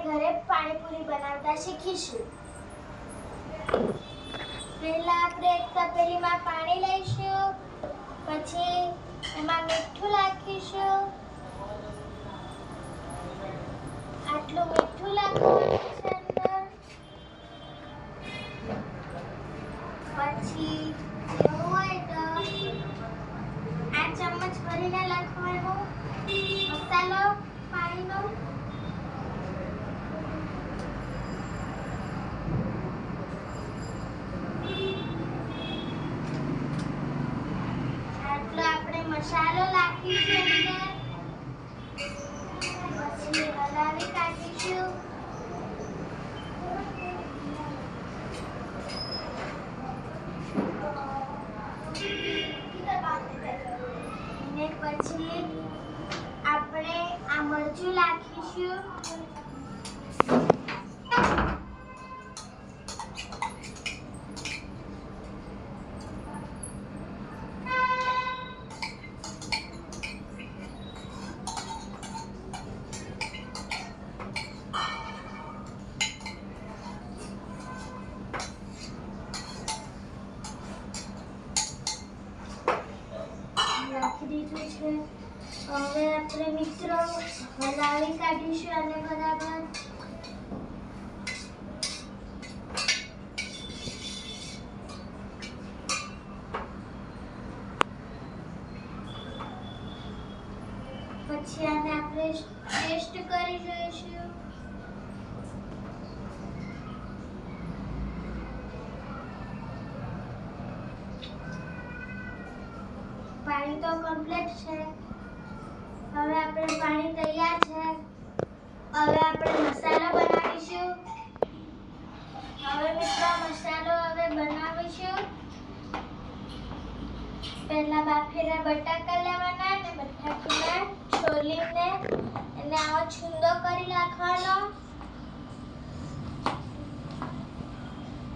ઘરે પાણીપુરી બનાવતા શીખીશું. પહેલા આપણે એક તપેલીમાં પાણી લઈશું, પછી એમાં મીઠું નાખીશું. આટલું મીઠું નાખવાનું છે અંદર. પછી એવું હોય તો આ ચમચ ભરીને નાખવાનો મસાલો પાણીનો. આટલો આપણે મસાલો નાખીશું અંદર. પછી હલાવી કાઢીશું. અને પછી આપણે આ મરચું નાખીશું. નાખી દીધું છે. હવે આપણે મિત્રો હલાવી કાઢીશું અને બરાબર. પછી આને આપણે ટેસ્ટ કરી જોઈશું. પાણી તો કમ્પ્લીટ છે. હવે આપણે પાણી તૈયાર છે. હવે આપણે મસાલો બનાવીશું. હવે મિત્રો મસાલો બનાવીશું. પહેલા બાફેલા બટાકા લેવાના અને બટાકાને છોલીને એને આવો છૂંદો કરી નાખવાનો.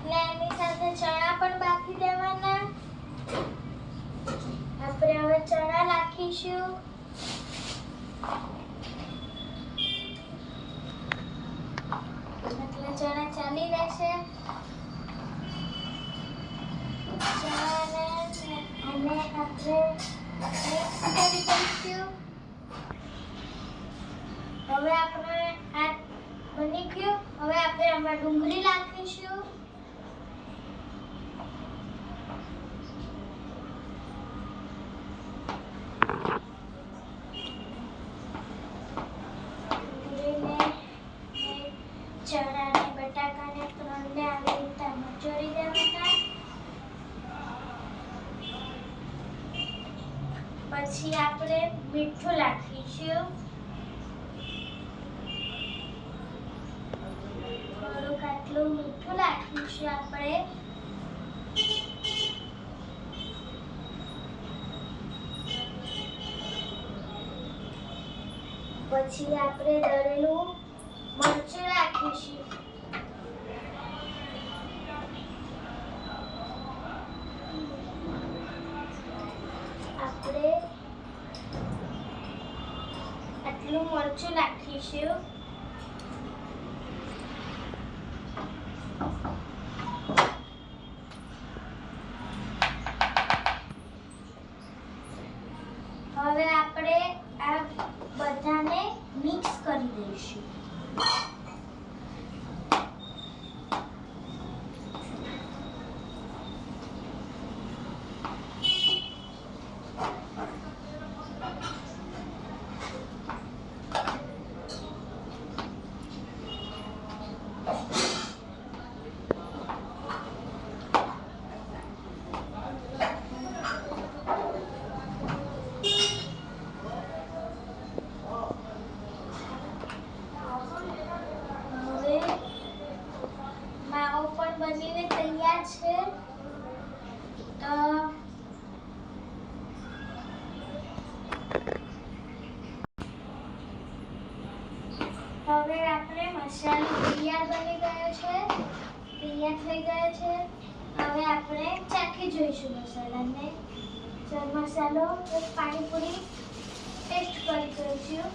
અને એની સાથે ચણા પણ બાફી દેવાના. આપણે હવે ચણા નાખીશું. એટલે ચણા ચાલી રહેશે. ચણાને અને આપણે મિક્સ કરી દઈશું. હવે આપણે આ બની ગયું. હવે આપણે આમાં ડુંગળી નાખીશું. ચણા અને બટાકાને ત્રણને આવી રીતે મચોરી દેવાના. પછી આપણે મીઠું નાખીશું. થોડુંક આટલું મીઠું નાખીશું આપણે. પછી આપણે દળેલું મરચું નાખીશું. આપણે આટલું મરચું નાખીશું. હવે આપણે આ બધાને મિક્સ કરી દઈશું. બનીને તૈયાર છે. તો હવે આપણે મસાલો તૈયાર બની ગયો છે. તૈયાર થઈ ગયો છે. હવે આપણે ચાખી જોઈશું મસાલાને. મસાલો પાણીપુરી ટેસ્ટ કરી જોઈશું.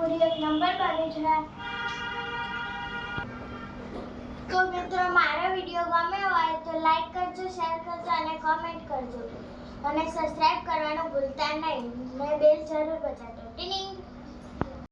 પૂરી એક નંબર બની છે. તો મિત્રો મારો વિડીયો ગમ્યો હોય તો લાઈક કરજો, શેર કરજો અને કમેન્ટ કરજો અને સબસ્ક્રાઇબ કરવાનું ભૂલતા નહીં ને બેલ જરૂર બજાવજો. ટીનિંગ.